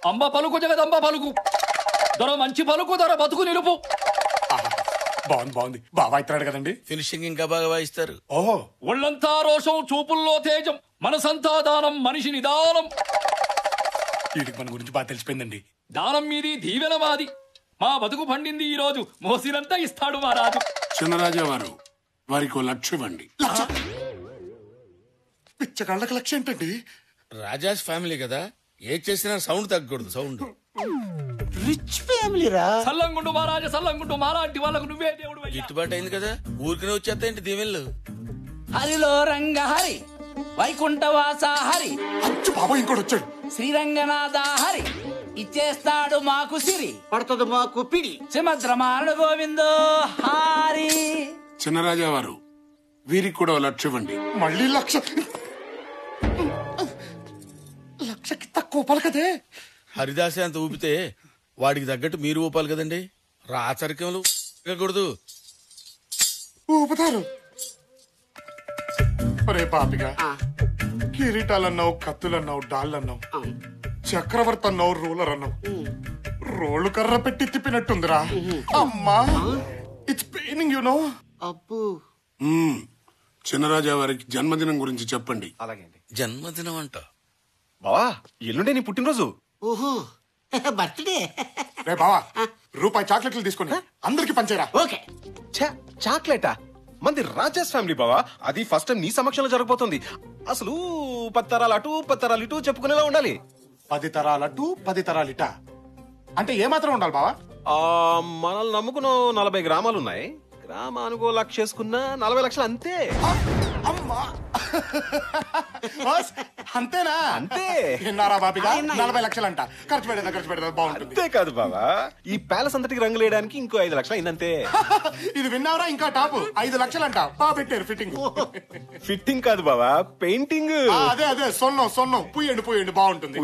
అంబ పలుకు జగదంబ పలుకు, దొర మంచి పలుకు, దొర బతుకు నిలుపు. బాగుంది బాగా ఇస్తున్నాడు కదండి. ఫినిషింగ్ ఇంకా బాగా వాయిస్తారు. ఓహో, ఒళ్ళంతా రోషం, చూపుల్లో తేజం, మనసంతా దానం, మనిషి నిదానం. వీడికి మన గురించి బాగా తెలిసిపోయిందండి. దానం మీది, దీవెన మాది, మా బతుకు పండింది ఈ రోజు, మోసినంతా ఇస్తాడు మా రాజు. చిన్నరాజా వారు, వారికి లక్ష ఇవ్వండి. పిచ్చగాళ్ళకి లక్ష ఏంటండి? రాజాస్ ఫ్యామిలీ కదా, ఏ చేసినా సౌండ్ తగ్గకూడదు. సౌండ్ రిచ్ ఫ్యామిలీ రా. సల్లంగుండు మహారాజ, సల్లంగుండు, మాలాంటి వాళ్ళకు నువ్వే దేవుడు. గిట్టుబాటు అయింది కదా, ఊరికనే వచ్చేస్తాయంటే దీవెళ్ళు. హరిలో రంగ హరి, వైకుంఠవాస హరి, అచ్చు బాబా ఇంకోటి వచ్చాడు. శ్రీరంగనాథ హరి, ఇచ్చేస్తాడు మాకు సిరి, పడుతుంది మాకు పిడి. సుమద్రమారుడు గోవిందో హారి. చిన్నరాజా వారు, వీరికి కూడా లక్ష ఇవ్వండి. మళ్ళీ లక్ష? లక్షకి తక్కువ పలకదే. హరిదాసే అంత ఊపితే వాడికి తగ్గట్టు మీరు ఊపాలి కదండి. రాచరికములు కూడదు. ఊపుతారు. ఒరే పాపిగా, కిరీటాలన్నావు, కత్తులన్నావు, డాళ్ళన్నావు, చక్రవర్తి అన్నావు, రూలర్ అన్నావు, రోళ్ళు కర్ర పెట్టి తిప్పినట్టుందిరా. అమ్మా, ఇట్స్ పెయినింగ్ యు నో. అబ్బు, చిన్నరాజా వారికి జన్మదినం గురించి చెప్పండి. జన్మదినం అంట. బావా, ఎల్లుండే నీ పుట్టినరోజు. ఓహో, బర్త్డే. రే బావా, రూపాయి చాక్లెట్లు తీసుకొని అందరికి పంచేరా. ఓకే. చాక్లెటా? మంది రాజాస్ ఫ్యామిలీ బావా, అది ఫస్ట్ టైం నీ సమక్షంలో జరగబోతుంది. అసలు 10 తరాలు అటు 10 తరాలు ఇటు చెప్పుకునేలా ఉండాలి. 10 తరాలటు 10 తరాలిట అంటే ఏమాత్రం ఉండాలి బావా? మనల్ని నమ్ముకున్న 40 గ్రామాలు ఉన్నాయి. గ్రామానికి 1 లక్ష వేసుకున్నా 40 లక్షలు అంతే. అమ్మా, అంతేనా? అంతే. విన్నారా బాపిగా? 40 లక్షలంట. ఖర్చు పెడదా బాగుంటుంది. అంతే కాదు బావా, ఈ ప్యాలెస్ అంతటికి రంగులు వేయడానికి ఇంకో 5 లక్షలు అయిందంతే. ఇది విన్నారా? ఇంకా టాప్ 5 లక్షలంట. బాగా పెట్టారు ఫిట్టింగ్. ఫిట్టింగ్ కాదు బావా, పెయింటింగ్. అదే సొన్నం పూయండి బాగుంటుంది.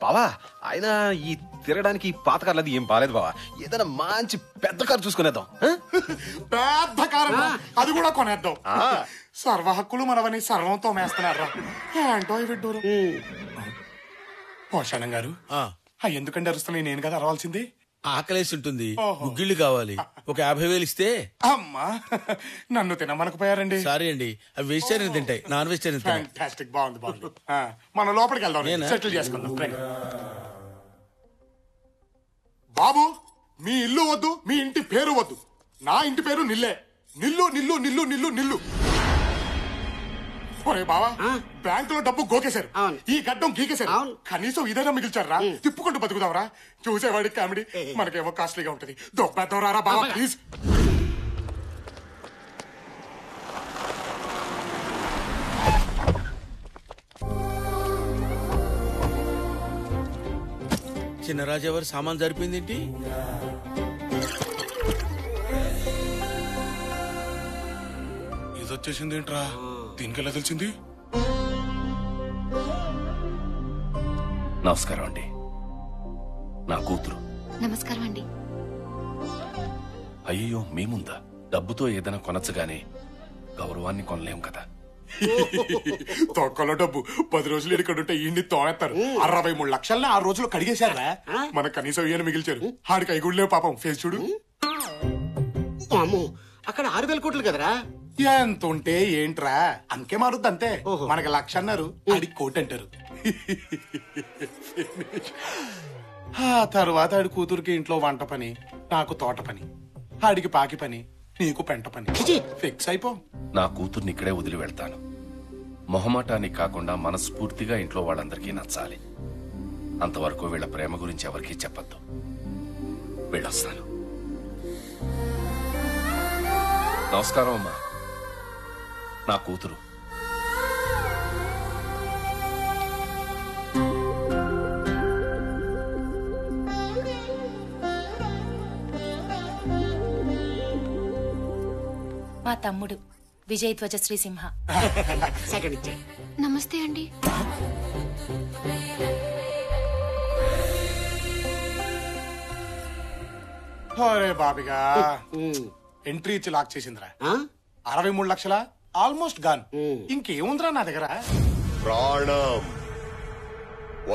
బావా, ఆయన ఈ తిరగడానికి పాతకారులు అది ఏం బాలేదు బావా. ఏదైనా మంచి పెద్ద కారు చూసుకునేద్దాం. పెద్ద కారు, అది కూడా కొనేద్దాం. సర్వ హక్కులు మనవని సర్వంతో మేస్తున్నారా ఏంటో విడ్డూరు. పోషాణం గారు, ఎందుకంటే అరుస్తున్నాయి? నేను కదా అరవాల్సింది. ఆకలేసి ఉంటుంది, గుగ్గిళ్ళు కావాలి. ఒక 50,000 ఇస్తే. అమ్మా, నన్ను తినమనకపోయారండి. సారీ అండి, అవి వెజిటేరియన్ తింటాయి, నాన్ వెజిటేరియన్ తింటాయి. ఫ్యాంటాస్టిక్, బాగుంది. మనం లోపలికి వెళ్దాం, సెటిల్ చేసుకుందాం. బాబు, మీ ఇల్లు వద్దు, మీ ఇంటి పేరు వద్దు. నా ఇంటి పేరు నిల్లే. నిల్లు నిల్లు నిల్లు నిల్లు నిల్లు. ఒరే బావా, బ్యాంకులో డబ్బు గోకేశారు, ఈ గడ్డం గీకేశారు, కనీసం ఇదైనా మిగిల్చారా? తిప్పుకుంటూ బతుకుదావరా? చూసేవాడికి కామెడీ, మనకేమో కాస్ట్లీగా ఉంటది. దొబ్బెద్దవరారా బావా ప్లీజ్. చిన్నరాజు ఎవరు సామాన్ సరిపోయిందేంటి? ఇదొచ్చేసింది ఏంట్రా? దీనికెలా తెలిసింది? నమస్కారం అండి, నా కూతురు. నమస్కారం అండి. అయ్యో, మీ ముందా? డబ్బుతో ఏదైనా కొనచ్చుగానే గౌరవాన్ని కొనలేం కదా. తొక్కలో డబ్బు 10 రోజులు ఇక్కడ ఇన్ని తోనేస్తారు. 63 లక్షల్ని 6 రోజులు కడిగేశారా? మనకు కనీసం ఈయన మిగిల్చారు. ఆడికి ఐగుళ్ళే పాపం. ఫేస్ చూడు. అక్కడ 6,000 కోట్లు కదరా. ఎంత ఉంటే ఏంట్రా, అంకే మారుద్ది అంతే. మనకి 1,00,000 అన్నారు, ఆడికి 1,00,000 అంటారు. ఆ తర్వాత ఆడి కూతురికి ఇంట్లో వంట పని, నాకు తోట పని, ఆడికి పాకి పని, నీకు పెంట పని. ఫిక్స్ అయిపో. నా కూతుర్ని ఇక్కడే వదిలి వెళ్తాను. మొహమాటానికి కాకుండా మనస్ఫూర్తిగా ఇంట్లో వాళ్ళందరికీ నచ్చాలి. అంతవరకు వీళ్ళ ప్రేమ గురించి ఎవరికీ చెప్పద్దు. వెళ్ళొస్తాను. నమస్కారం అమ్మా, నా కూతురు. మా తమ్ముడు విజయ్ ధ్వజ శ్రీసింహ. నమస్తే అండి. అరే బాబిగా, ఎంట్రీ ఇచ్చి లాక్ చేసిందిరా. 63 లక్షల ఆల్మోస్ట్ గాన్. ఇంకేముందిరా నా దగ్గర? ప్రాణం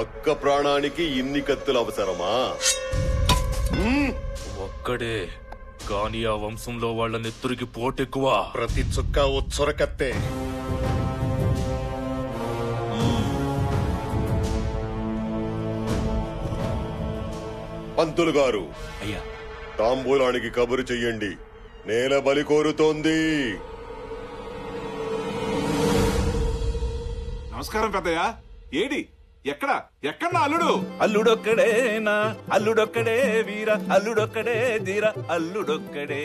ఒక్క ప్రాణానికి ఇన్ని కత్తులు అవసరమా? ఒక్కడే గాని ఆ వంశంలో వాళ్ళ నెత్తురికి పోటెక్కువ. ప్రతి చుక్క ఓ చొరకత్తే. పంతులు గారు, అయ్యా, తాంబూలానికి కబురు చెయ్యండి. నేల బలి కోరుతోంది. నమస్కారం పెద్దయ్య. ఏడి ఎక్కడ ఎక్కడ నా అల్లుడు? అల్లుడొక్కడేనా, అల్లుడొక్కడే వీర, అల్లుడొక్కడే ధీర, అల్లుడొక్కడే.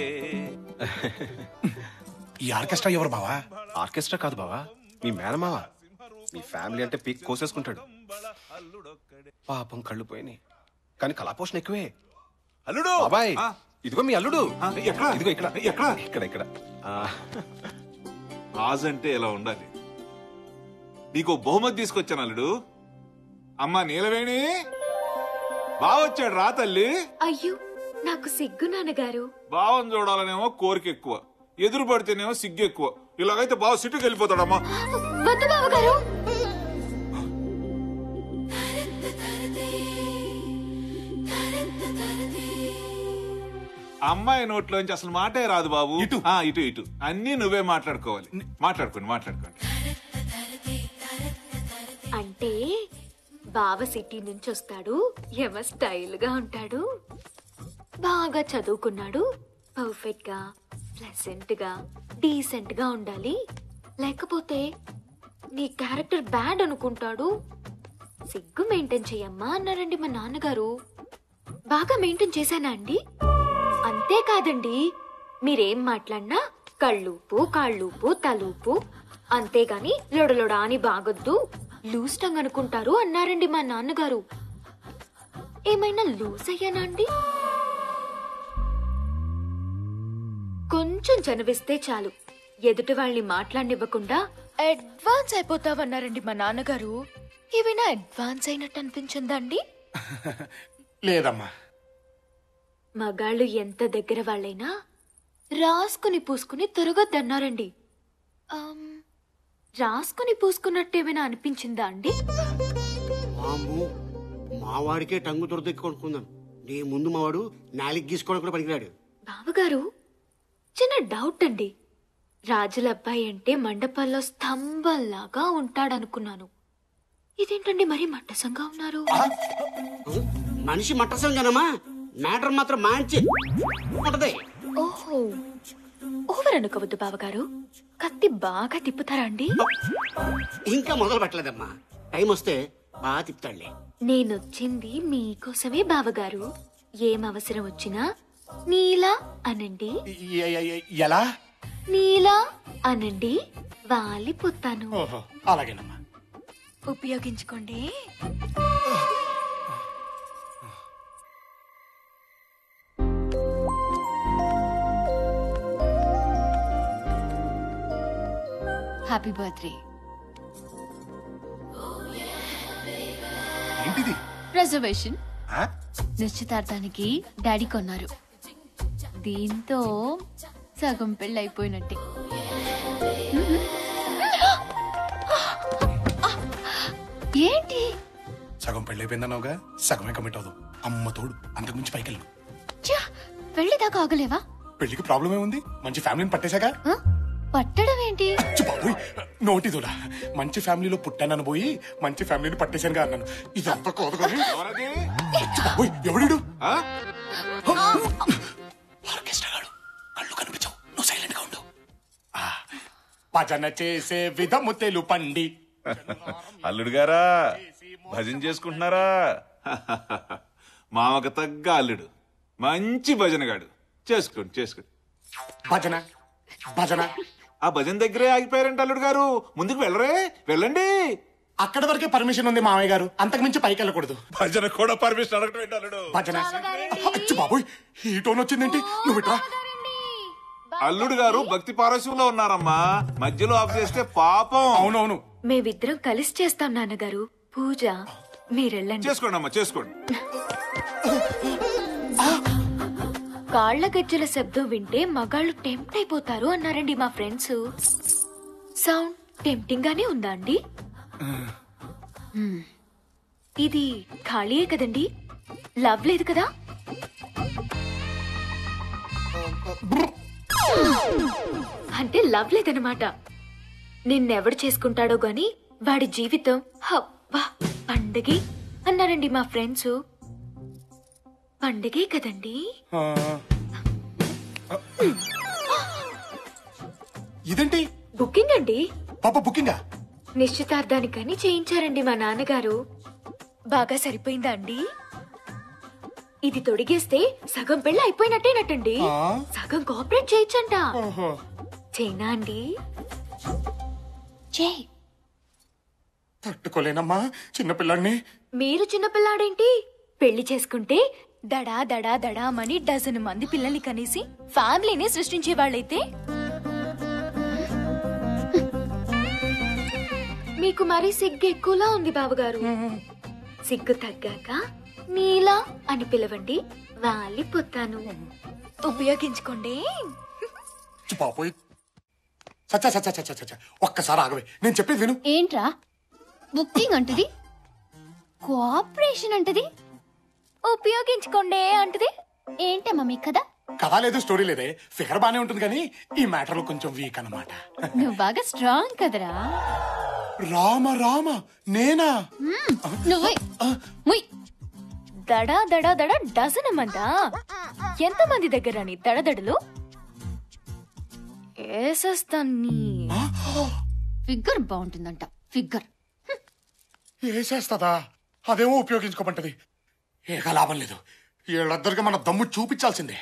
ఈ ఆర్కెస్ట్రా ఎవరు బావా? ఆర్కెస్ట్రా కాదు బావా, మీ మేనమావ. మీ ఫ్యామిలీ అంటే పీక్ కోసేసుకుంటాడు. పాపం కళ్ళు పోయినాయి, కానీ కళాపోషణ ఎక్కువే. అల్లుడు బాబాయ్, ఇదిగో మీ అల్లుడు. ఎక్కడ? ఇదిగో ఇక్కడ ఎక్కడ? ఇక్కడ ఇక్కడ. రాజు అంటే ఎలా ఉండాలి. నీకు బహుమతి తీసుకొచ్చాను అల్లుడు. అమ్మా నీలవేణి, బావొచ్చాడు రా తల్లి. అయ్యో నాకు సిగ్గు నాన్నగారు. బావని చూడాలనేమో కోరిక ఎక్కువ, ఎదురు పడితేనేమో సిగ్గు ఎక్కువ. ఇలాగైతే బావ సిటీకి వెళ్ళిపోతాడమ్మా. వద్దు బావగారు. అమ్మాయి నోట్లోంచి అసలు మాటే రాదు బాబు. ఇటు ఇటు ఇటు అన్ని నువ్వే మాట్లాడుకోవాలి. మాట్లాడుకోండి. అంటే బావ సిటీ నుంచి వస్తాడు, ఎమ స్టైల్ గా ఉంటాడు, బాగా చదువుకున్నాడు, పర్ఫెక్ట్ గా, ప్లెసెంట్ గా, డీసెంట్ గా ఉండాలి. లేకపోతే నీ క్యారెక్టర్ బ్యాడ్ అనుకుంటాడు. సిగ్గు మెయింటైన్ చెయ్యమ్మా అన్నారండి మా నాన్నగారు. బాగా మెయింటైన్ చేశానా అండి? అంతేకాదండి, మీరేం మాట్లాడినా కళ్ళూపు, కాళ్ళూపు, తలూపు, అంతేగాని లొడలొడా అని బాగొద్దు, లూజ్ టంగ్ అనుకుంటారు అన్నారండి మా నాన్నగారు. ఏమైనా లూజ్ అయ్యానా అండి? కొంచెం చనువిస్తే చాలు, ఎదుటి వాళ్ళని మాట్లాడనివ్వకుండా అడ్వాన్స్ అయిపోతావన్నారండి మా నాన్నగారు. ఏమైనా అడ్వాన్స్ అయినట్టు అనిపించిందా అండి? లేదమ్మా. మగాళ్ళు ఎంత దగ్గర వాళ్ళైనా రాసుకుని పూసుకుని తిరగొద్దన్నారండి. రాసుకుని పూసుకున్నట్టేమైనా అనిపించిందా అండి? మావాడికే టంగు దొరదెక్కి కొనుక్కుందాం. నీ ముందు మావాడు నాలికి గీసుకోవడం కూడా పనికిరాడు. బావగారు, చిన్న డౌట్ అండి. రాజుల అబ్బాయి అంటే మండపాల్లో స్తంభంలాగా ఉంటాడనుకున్నాను. ఇదేంటండి మరీ మట్టసంగా ఉన్నారు? మనిషి మట్టసంగానమ్మా, మ్యాటర్ మాత్రం మంచి ఉంటది. ఓహో, ఓవర్ అనుకోవద్దు బావగారు. కత్తి బాగా తిప్పుతారా అండి? ఇంకా మొదలు పెట్టలేదమ్మా, టైం వస్తే బాగా తిప్పుతాడులే. నేనొచ్చింది మీకోసమే బావగారు. ఏం అవసరం వచ్చినా నీలా అనండి. ఎలా? నీలా అనండి, వాలిపోతాను. అలాగేనమ్మా. ఉపయోగించుకోండి. Happy birthday. ఏంటిది? రిజర్వేషన్ నిశ్చితార్థానికి డాడీ కొన్నారు. దీంతో సగం పెళ్ళి అయిపోయినట్టే. ఏంటి? సగం పెళ్ళైపోయిందన్నావుగా, సగమే కమిట్ అవుదు. అమ్మ తోడు, అంతకుమించి పైకెళ్ళు. పెళ్లిదాకా ఆగలేవా? పెళ్లికి ప్రాబ్లం ఏముంది? మంచి ఫ్యామిలీని పట్టేశాక. పట్టడం ఏంటి? నోటిదులా, మంచి ఫ్యామిలీలో పుట్టానని పోయి మంచి ఫ్యామిలీని పట్టేశానుగా అన్నాను. ఇదంతా కోదకొని ఎవడు ఆర్కెస్ట్రాగాడు. కళ్ళు కనిపించవు, నువ్వు సైలెంట్ గా ఉండు. భజన చేసే విధము తెలుపండి. అల్లుడు గారా, భజన చేసుకుంటున్నారా? మామకు తగ్గ అల్లుడు, మంచి భజనగాడు. చేసుకోండి. భజన భజన. ఆ భజన దగ్గరే ఆగిపోయారంట అల్లుడు గారు. ముందుకు వెళ్ళరే, వెళ్ళండి. అక్కడ వరకే పర్మిషన్ ఉంది మామయ్య గారు, అంతకు మించి పైకి వెళ్ళకూడదు. భజన కూడా పర్మిషన్ అడగటం ఏంటి అల్లుడు? భజన. అచ్చు బాబోయ్, ఈ టోన్ వచ్చిందేంటి? నువ్వు ఇట్రా. అల్లుడు గారు భక్తి పారస్యంలో ఉన్నారమ్మా, మధ్యలో ఆఫ్ చేస్తే పాపం. అవునవును, మేమిద్దరం కలిసి చేస్తాం నాన్నగారు పూజ. మీరెళ్ళండి. చేసుకోండి అమ్మా, చేసుకోండి. కాళ్ల గజ్జల శబ్దం వింటే మగాళ్ళు టెంప్ట్ అయిపోతారు అన్నారండి మా ఫ్రెండ్స్. సౌండ్ టెంప్టింగ్ గానే ఉందా అండి? ఇది ఖాళీయే కదండి, లవ్ లేదు కదా? అంటే లవ్ లేదనమాట. నిన్నెవడు చేసుకుంటాడో గాని వాడి జీవితం హబ్బా పండగే అన్నారండి మా ఫ్రెండ్స్. పండగే కదండి. ఇదేంటి? బుకింగ్ అండి. పాప బుకింగా? నిశ్చితార్థానికని చేయించారండి మా నాన్నగారు. బాగా సరిపోయిందా అండి? ఇది తొడిగేస్తే సగం పెళ్ళి అయిపోయినట్టేనట్టండి. సగం కోఆపరేట్ చేయొచ్చంట. చైనా అండి? చేయి. తట్టుకోలేనమ్మా చిన్నపిల్లాడిని. మీరు చిన్నపిల్లాడేంటి? పెళ్లి చేసుకుంటే దడా దడా దడామని డజన్ మంది పిల్లల్ని కనేసి ఫ్యామిలీని సృష్టించే వాళ్ళైతే మీకు మరి సిగ్గు ఎక్కువలా ఉంది బావగారు. సిగ్గు తగ్గాక నీలా అని పిలవండి, వాలిపోతాను. ఉపయోగించుకోండి. పాపోయ్ చచ్చా చచ్చా చచ్చా చచ్చా, ఒక్కసారి ఆగవే, నేను చెప్పేది విను. ఏంట్రా బుకింగ్ అంటది, కోఆపరేషన్ అంటది, ఉపయోగించుకోండి అంటది. ఏంటమ్మా మీ కదా? కథ లేదు, స్టోరీ లేదే. ఫిగర్ బానే ఉంటుంది కానీ ఈ మ్యాటర్ లో కొంచెం వీక్ అన్నమాట. నువ్వు బాగా స్ట్రాంగ్ కదరా. రామ రామ నేనా? నువ్వే దడా దడా దడా డజన్ మందా? ఎంత మంది దగ్గర నీ దడదడలు? ఏసేస్తాన్ని. ఫిగర్ బాగుంటుందంట. ఫిగర్ వేసేస్తదా? అదేమో ఉపయోగించుకోమంటది. ఏక లాభం లేదు. వీళ్ళిద్దరికి మన దమ్ము చూపించాల్సిందే.